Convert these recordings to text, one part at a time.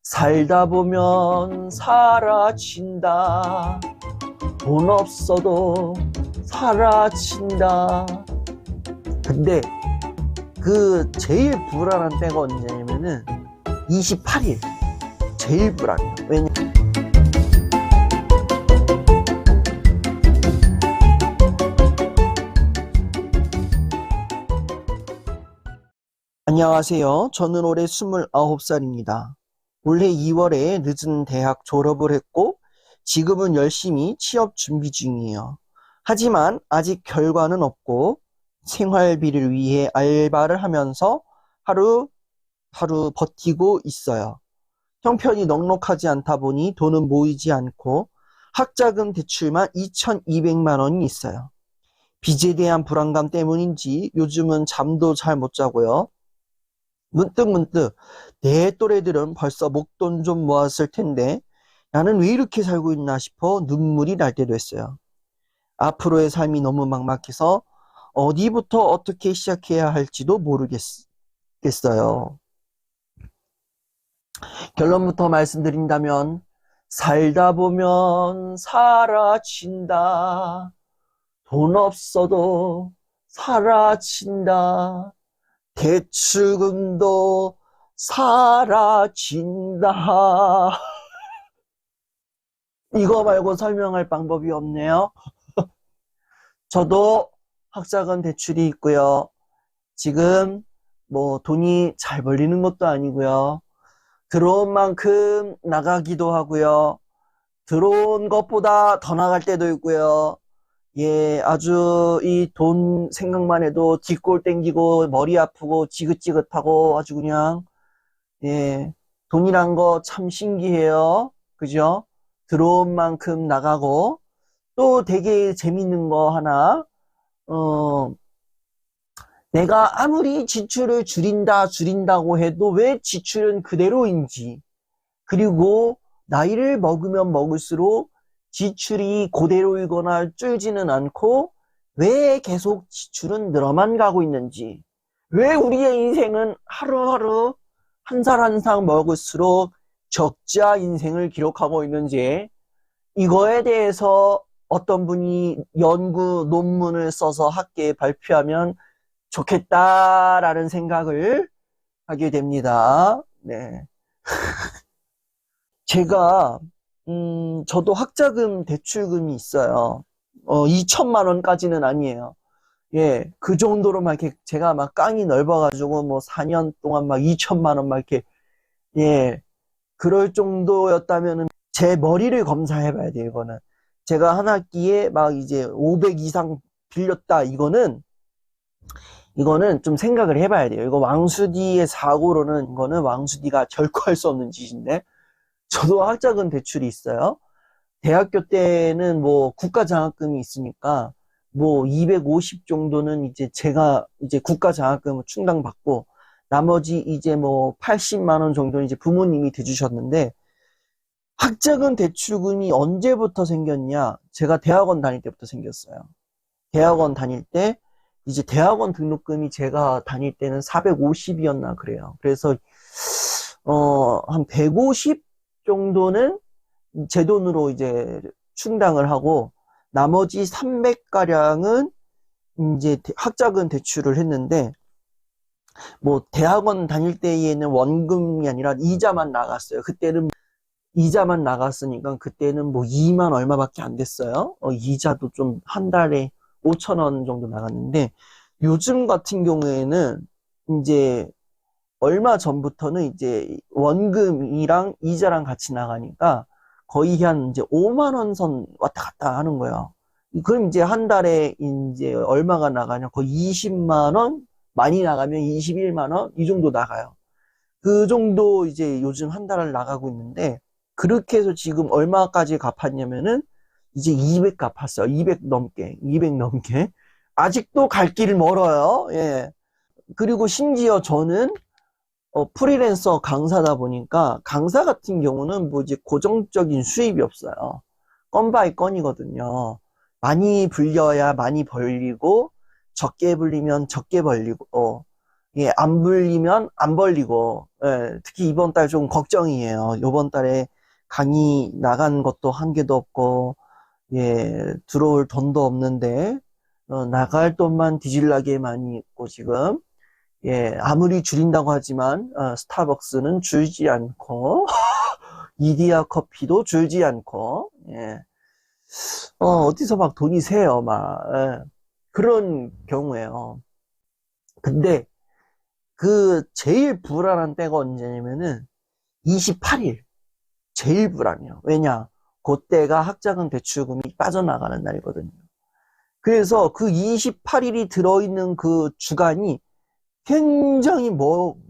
살다 보면 사라진다. 돈 없어도 사라진다. 근데 그 제일 불안한 때가 언제냐면은 28일. 제일 불안해요. 왜냐? 안녕하세요. 저는 올해 29살입니다. 올해 2월에 늦은 대학 졸업을 했고 지금은 열심히 취업 준비 중이에요. 하지만 아직 결과는 없고 생활비를 위해 알바를 하면서 하루하루 버티고 있어요. 형편이 넉넉하지 않다 보니 돈은 모이지 않고 학자금 대출만 2,200만 원이 있어요. 빚에 대한 불안감 때문인지 요즘은 잠도 잘 못 자고요. 문득 내 또래들은 벌써 목돈 좀 모았을 텐데 나는 왜 이렇게 살고 있나 싶어 눈물이 날 때도 했어요. 앞으로의 삶이 너무 막막해서 어디부터 어떻게 시작해야 할지도 모르겠어요. 결론부터 말씀드린다면 살다 보면 사라진다. 돈 없어도 사라진다. 대출금도 사라진다. 이거 말고 설명할 방법이 없네요. 저도 학자금 대출이 있고요. 지금 뭐 돈이 잘 벌리는 것도 아니고요. 들어온 만큼 나가기도 하고요. 들어온 것보다 더 나갈 때도 있고요. 예, 아주 이 돈 생각만 해도 뒷골 땡기고 머리 아프고 지긋지긋하고 아주 그냥 예, 돈이란 거 참 신기해요. 그죠? 들어온 만큼 나가고 또 되게 재밌는 거 하나 내가 아무리 지출을 줄인다고 해도 왜 지출은 그대로인지 그리고 나이를 먹으면 먹을수록 지출이 그대로이거나 줄지는 않고 왜 계속 지출은 늘어만 가고 있는지 왜 우리의 인생은 하루하루 한 살 한 살 먹을수록 적자 인생을 기록하고 있는지 이거에 대해서 어떤 분이 연구 논문을 써서 학계에 발표하면 좋겠다라는 생각을 하게 됩니다. 네. 제가 저도 학자금 대출금이 있어요. 2천만 원까지는 아니에요. 예, 그 정도로만 이렇게 제가 막 깡이 넓어가지고 뭐 4년 동안 막 2천만 원 막 이렇게 예, 그럴 정도였다면은 제 머리를 검사해봐야 돼요. 이거는 제가 한 학기에 막 이제 500 이상 빌렸다. 이거는 좀 생각을 해봐야 돼요. 이거 왕수디의 사고로는 이거는 왕수디가 결코 할 수 없는 짓인데 저도 학자금 대출이 있어요. 대학교 때는 뭐 국가장학금이 있으니까 뭐 250 정도는 이제 제가 이제 국가장학금을 충당받고 나머지 이제 뭐 80만 원 정도는 이제 부모님이 대주셨는데 학자금 대출금이 언제부터 생겼냐? 제가 대학원 다닐 때부터 생겼어요. 대학원 다닐 때 이제 대학원 등록금이 제가 다닐 때는 450이었나 그래요. 그래서 한 150 정도는 제 돈으로 이제 충당을 하고 나머지 300가량은 이제 학자금 대출을 했는데 뭐 대학원 다닐 때에는 원금이 아니라 이자만 나갔어요. 그때는 이자만 나갔으니까 그때는 뭐 2만 얼마밖에 안 됐어요. 이자도 좀 한 달에 5천 원 정도 나갔는데 요즘 같은 경우에는 이제 얼마 전부터는 이제 원금이랑 이자랑 같이 나가니까 거의 한 이제 5만 원 선 왔다 갔다 하는 거예요. 그럼 이제 한 달에 이제 얼마가 나가냐? 거의 20만 원? 많이 나가면 21만 원? 이 정도 나가요. 그 정도 이제 요즘 한 달을 나가고 있는데 그렇게 해서 지금 얼마까지 갚았냐면은 이제 200 갚았어요. 200 넘게. 아직도 갈 길 멀어요. 예. 그리고 심지어 저는 프리랜서 강사다 보니까 강사 같은 경우는 뭐 이제 고정적인 수입이 없어요. 건 바이 건이거든요. 많이 불려야 많이 벌리고 적게 불리면 적게 벌리고 예, 안 불리면 안 벌리고, 예, 특히 이번 달 좀 걱정이에요. 이번 달에 강의 나간 것도 한 개도 없고, 예, 들어올 돈도 없는데, 나갈 돈만 뒤질나게 많이 있고, 지금. 예, 아무리 줄인다고 하지만, 스타벅스는 줄지 않고, 이디야 커피도 줄지 않고, 예, 어디서 막 돈이 새요, 막. 예, 그런 경우에요. 근데, 그, 제일 불안한 때가 언제냐면은, 28일. 제일 불안해요. 왜냐? 그때가 학자금 대출금이 빠져나가는 날이거든요. 그래서 그 28일이 들어있는 그 주간이 굉장히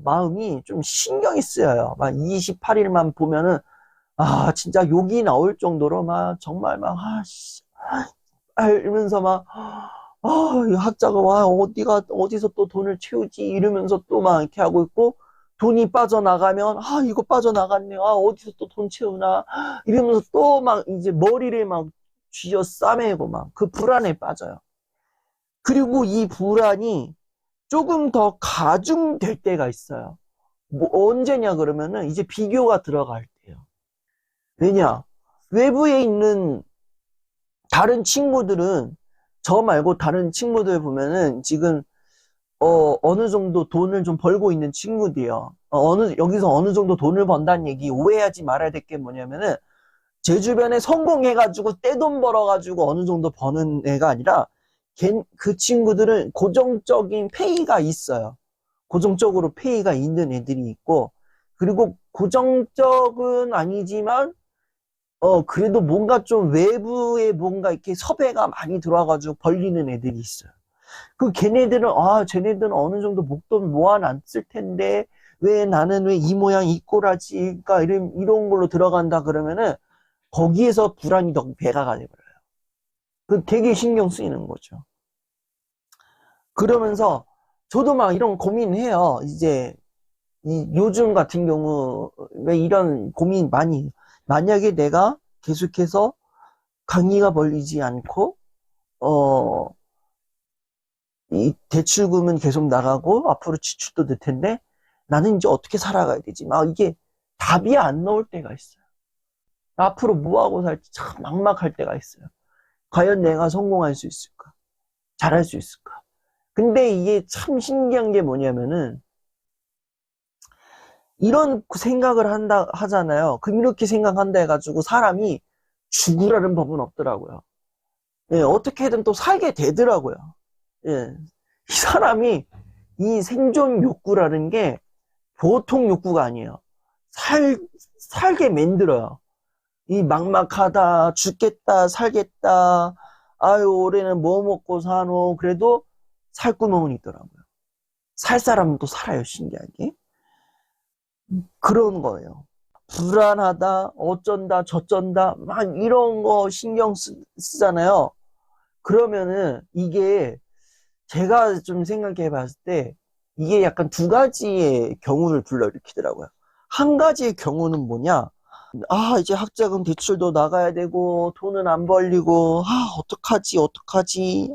마음이 좀 신경이 쓰여요. 막 28일만 보면은, 진짜 욕이 나올 정도로 막, 정말 막, 이러면서 막, 이 학자가 와, 어디서 또 돈을 채우지? 이러면서 또 막 이렇게 하고 있고, 돈이 빠져나가면, 이거 빠져나갔네. 어디서 또 돈 채우나? 이러면서 또 막 이제 머리를 막 쥐어 싸매고 막 그 불안에 빠져요. 그리고 이 불안이 조금 더 가중될 때가 있어요. 뭐 언제냐 그러면은 이제 비교가 들어갈 때요. 왜냐? 외부에 있는 다른 친구들은 저 말고 다른 친구들 보면은 지금 어느 정도 돈을 좀 벌고 있는 친구들이요. 여기서 어느 정도 돈을 번다는 얘기 오해하지 말아야 될 게 뭐냐면은 제 주변에 성공해가지고 떼돈 벌어가지고 어느 정도 버는 애가 아니라 그 친구들은 고정적인 페이가 있어요. 고정적으로 페이가 있는 애들이 있고 그리고 고정적은 아니지만 그래도 뭔가 좀 외부에 뭔가 이렇게 섭외가 많이 들어와가지고 벌리는 애들이 있어요. 걔네들은, 쟤네들은 어느 정도 목돈 모아놨을 텐데, 나는 왜 이 모양 이 꼴하지? 그러니까 이런 걸로 들어간다 그러면은, 거기에서 불안이 더 배가가 돼버려요. 되게 신경 쓰이는 거죠. 그러면서, 저도 막 이런 고민해요. 이제, 요즘 같은 경우, 왜 이런 고민 많이, 만약에 내가 계속해서 강의가 벌리지 않고, 어, 이 대출금은 계속 나가고 앞으로 지출도 될 텐데 나는 이제 어떻게 살아가야 되지? 막 이게 답이 안 나올 때가 있어요. 앞으로 뭐 하고 살지 참 막막할 때가 있어요. 과연 내가 성공할 수 있을까? 잘할 수 있을까? 근데 이게 참 신기한 게 뭐냐면은 이런 생각을 하잖아요. 그럼 이렇게 생각한다 해가지고 사람이 죽으라는 법은 없더라고요. 예, 어떻게든 또 살게 되더라고요. 예, 이 사람이 이 생존 욕구라는 게 보통 욕구가 아니에요. 살게 만들어요. 이 막막하다, 죽겠다, 살겠다, 아유, 올해는 뭐 먹고 사노. 그래도 살 구멍은 있더라고요. 살 사람은 또 살아요, 신기하게. 그런 거예요. 불안하다, 어쩐다, 저쩐다, 막 이런 거 신경 쓰잖아요. 그러면은 이게 제가 좀 생각해 봤을 때 이게 약간 두 가지의 경우를 불러일으키더라고요. 한 가지의 경우는 뭐냐? 이제 학자금 대출도 나가야 되고, 돈은 안 벌리고, 어떡하지, 어떡하지.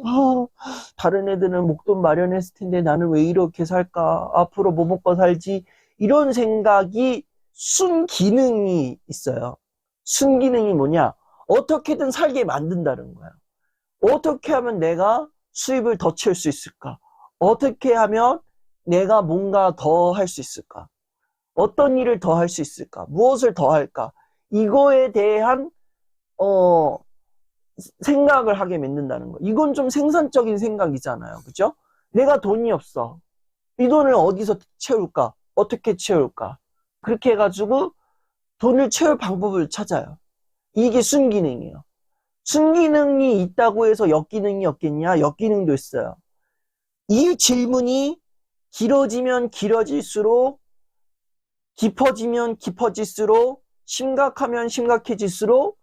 다른 애들은 목돈 마련했을 텐데 나는 왜 이렇게 살까? 앞으로 뭐 먹고 살지? 이런 생각이 순기능이 있어요. 순기능이 뭐냐? 어떻게든 살게 만든다는 거야. 어떻게 하면 내가 수입을 더 채울 수 있을까? 어떻게 하면 내가 뭔가 더 할 수 있을까? 어떤 일을 더 할 수 있을까? 무엇을 더 할까? 이거에 대한 어, 생각을 하게 만든다는 거. 이건 좀 생산적인 생각이잖아요. 그죠? 내가 돈이 없어. 이 돈을 어디서 채울까? 어떻게 채울까? 그렇게 해가지고 돈을 채울 방법을 찾아요. 이게 순기능이에요. 순기능이 있다고 해서 역기능이 없겠냐? 역기능도 있어요. 이 질문이 길어지면 길어질수록 깊어지면 깊어질수록 심각하면 심각해질수록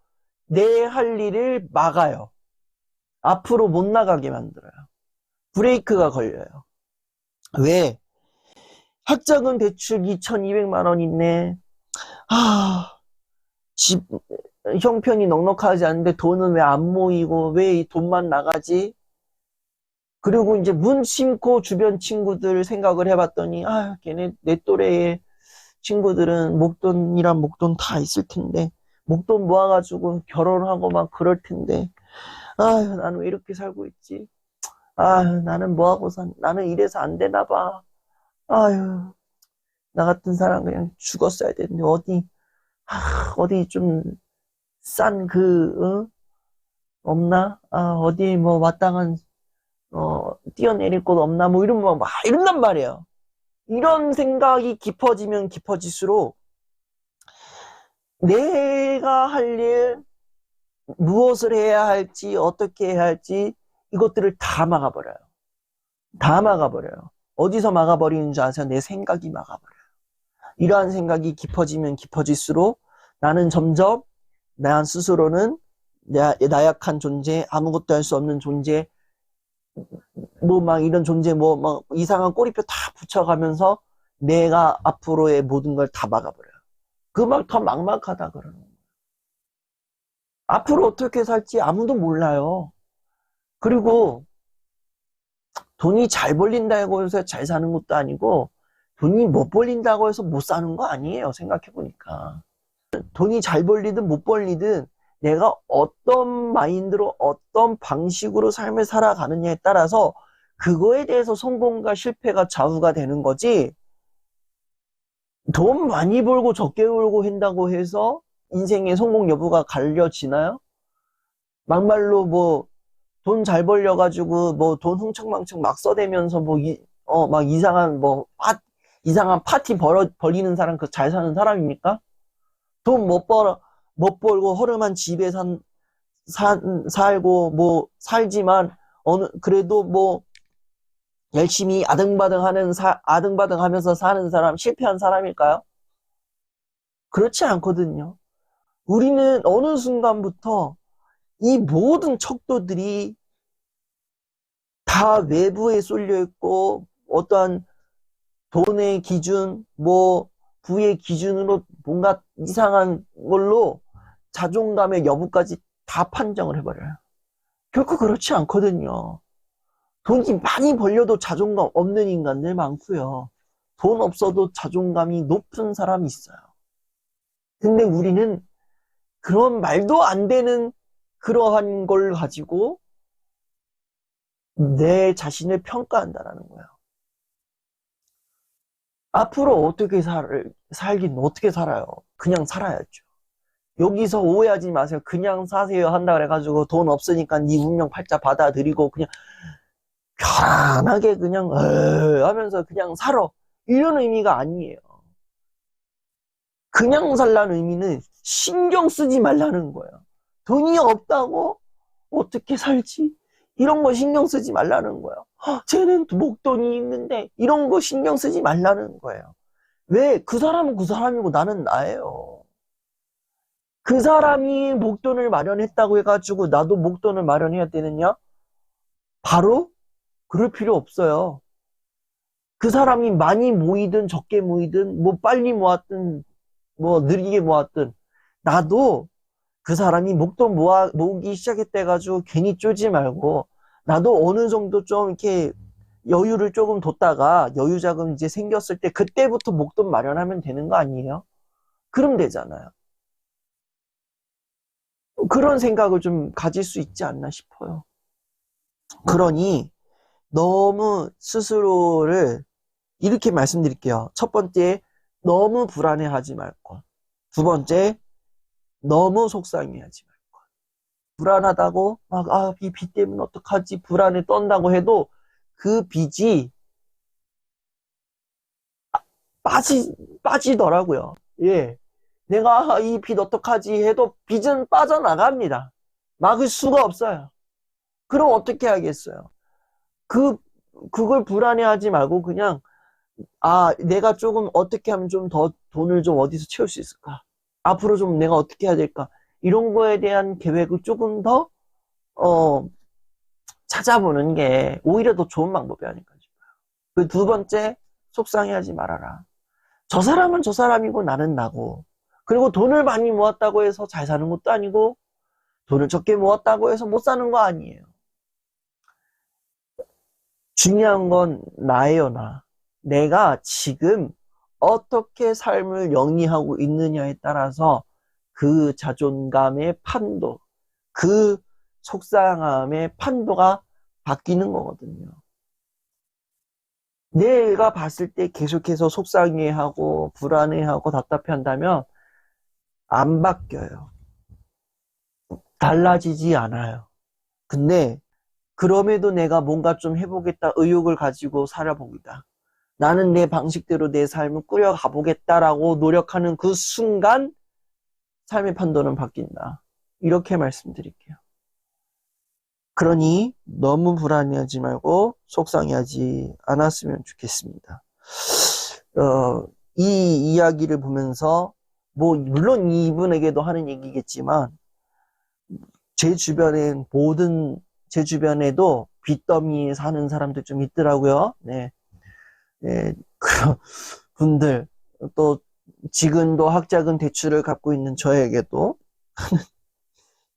내 할 일을 막아요. 앞으로 못 나가게 만들어요. 브레이크가 걸려요. 왜? 학자금 대출 2,200만 원 있네. 집 형편이 넉넉하지 않은데 돈은 왜 안 모이고 왜 이 돈만 나가지? 그리고 이제 문심코 주변 친구들 생각을 해봤더니, 아, 걔네, 내 또래의 친구들은 목돈이란 목돈 다 있을 텐데, 목돈 모아가지고 결혼하고 막 그럴 텐데, 아유, 나는 왜 이렇게 살고 있지? 아유, 나는 뭐하고 나는 이래서 안 되나 봐. 아유, 나 같은 사람 그냥 죽었어야 되는데, 어디 좀 싼 없나? 아, 어디 뭐 마땅한, 뛰어내릴 곳 없나? 뭐 이러면 막 이런단 말이에요. 이런 생각이 깊어지면 깊어질수록 내가 할 일, 무엇을 해야 할지, 어떻게 해야 할지, 이것들을 다 막아버려요. 다 막아버려요. 어디서 막아버리는 줄 아세요? 내 생각이 막아버려요. 이러한 생각이 깊어지면 깊어질수록 나는 점점 나 스스로는 나약한 존재, 아무것도 할 수 없는 존재, 뭐 막 이런 존재, 뭐 막 이상한 꼬리표 다 붙여가면서 내가 앞으로의 모든 걸 다 막아버려요. 그 막 더 막막하다 그러는 거예요. 앞으로 어떻게 살지 아무도 몰라요. 그리고 돈이 잘 벌린다고 해서 잘 사는 것도 아니고 돈이 못 벌린다고 해서 못 사는 거 아니에요. 생각해보니까. 돈이 잘 벌리든 못 벌리든 내가 어떤 마인드로 어떤 방식으로 삶을 살아가느냐에 따라서 그거에 대해서 성공과 실패가 좌우가 되는 거지. 돈 많이 벌고 적게 벌고 한다고 해서 인생의 성공 여부가 갈려지나요? 막말로 뭐 돈 잘 벌려가지고 뭐 돈 흥청망청 막 써대면서 막 이상한 파티 벌이는 사람 그 잘 사는 사람입니까? 돈 못 벌고 허름한 집에 살고 뭐 살지만 그래도 뭐 열심히 아등바등 하면서 사는 사람 실패한 사람일까요? 그렇지 않거든요. 우리는 어느 순간부터 이 모든 척도들이 다 외부에 쏠려 있고 어떠한 돈의 기준, 뭐 부의 기준으로 뭔가 이상한 걸로 자존감의 여부까지 다 판정을 해버려요. 결코 그렇지 않거든요. 돈이 많이 벌려도 자존감 없는 인간들 많고요. 돈 없어도 자존감이 높은 사람이 있어요. 근데 우리는 그런 말도 안 되는 그러한 걸 가지고 내 자신을 평가한다라는 거예요. 앞으로 어떻게 살긴 어떻게 살아요? 그냥 살아야죠. 여기서 오해하지 마세요. 그냥 사세요 한다 그래가지고 돈 없으니까 네 운명 팔자 받아들이고 그냥 편하게 그냥 하면서 그냥 살아. 이런 의미가 아니에요. 그냥 살라는 의미는 신경 쓰지 말라는 거예요. 돈이 없다고 어떻게 살지? 이런 거 신경 쓰지 말라는 거예요. 쟤는 목돈이 있는데 이런 거 신경 쓰지 말라는 거예요. 왜? 그 사람은 그 사람이고 나는 나예요. 그 사람이 목돈을 마련했다고 해가지고 나도 목돈을 마련해야 되느냐? 바로 그럴 필요 없어요. 그 사람이 많이 모이든 적게 모이든 뭐 빨리 모았든 뭐 느리게 모았든 나도 그 사람이 목돈 모으기 시작했대가지고 괜히 쫄지 말고 나도 어느 정도 좀 이렇게 여유를 조금 뒀다가 여유 자금 이제 생겼을 때 그때부터 목돈 마련하면 되는 거 아니에요? 그럼 되잖아요. 그런 생각을 좀 가질 수 있지 않나 싶어요. 그러니 너무 스스로를 이렇게 말씀드릴게요. 첫 번째, 너무 불안해하지 말 것. 두 번째, 너무 속상해하지 말 것. 불안하다고 막 이 빚 때문에 어떡하지 불안에 떤다고 해도 그 빚이 빠지더라고요. 예. 내가 이 빚 어떡하지 해도 빚은 빠져나갑니다. 막을 수가 없어요. 그럼 어떻게 하겠어요? 그, 그걸 불안해하지 말고 그냥, 내가 조금 어떻게 하면 좀 더 돈을 좀 어디서 채울 수 있을까? 앞으로 좀 내가 어떻게 해야 될까? 이런 거에 대한 계획을 조금 더, 찾아보는 게 오히려 더 좋은 방법이 아닐까 싶어요. 그 두 번째, 속상해하지 말아라. 저 사람은 저 사람이고 나는 나고. 그리고 돈을 많이 모았다고 해서 잘 사는 것도 아니고, 돈을 적게 모았다고 해서 못 사는 거 아니에요. 중요한 건 나예요, 나. 내가 지금 어떻게 삶을 영위하고 있느냐에 따라서 그 자존감의 판도, 그 속상함의 판도가 바뀌는 거거든요. 내가 봤을 때 계속해서 속상해하고 불안해하고 답답해한다면 안 바뀌어요. 달라지지 않아요. 근데 그럼에도 내가 뭔가 좀 해보겠다 의욕을 가지고 살아봅니다. 나는 내 방식대로 내 삶을 꾸려가 보겠다라고 노력하는 그 순간 삶의 판도는 바뀐다. 이렇게 말씀드릴게요. 그러니 너무 불안해하지 말고 속상해하지 않았으면 좋겠습니다. 이 이야기를 보면서 뭐 물론 이분에게도 하는 얘기겠지만 제 주변에도 빚더미에 사는 사람들 좀 있더라고요. 네. 네, 그런 분들, 또, 지금도 학자금 대출을 갖고 있는 저에게도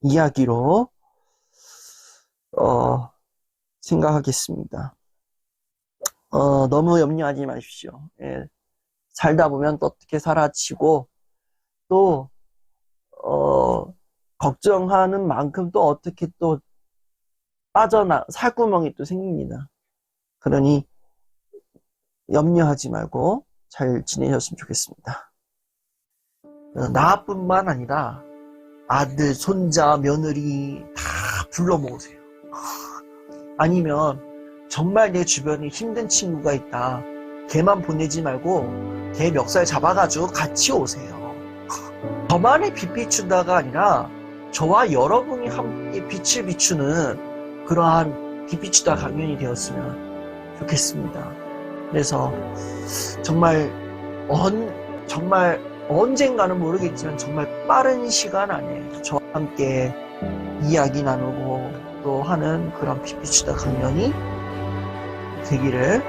이야기로, 생각하겠습니다. 너무 염려하지 마십시오. 예, 살다 보면 또 어떻게 살아치고, 또, 걱정하는 만큼 또 어떻게 또 살구멍이 또 생깁니다. 그러니, 염려하지 말고 잘 지내셨으면 좋겠습니다. 나뿐만 아니라 아들, 손자, 며느리 다 불러 모으세요. 아니면 정말 내 주변에 힘든 친구가 있다. 걔만 보내지 말고 걔 멱살 잡아가지고 같이 오세요. 저만의 빛 비춘다가 아니라 저와 여러분이 함께 빛을 비추는 그러한 빛 비추다 강연이 되었으면 좋겠습니다. 그래서 정말 언젠가는 모르겠지만 정말 빠른 시간 안에 저와 함께 이야기 나누고 또 하는 그런 빛비추다 강연이 되기를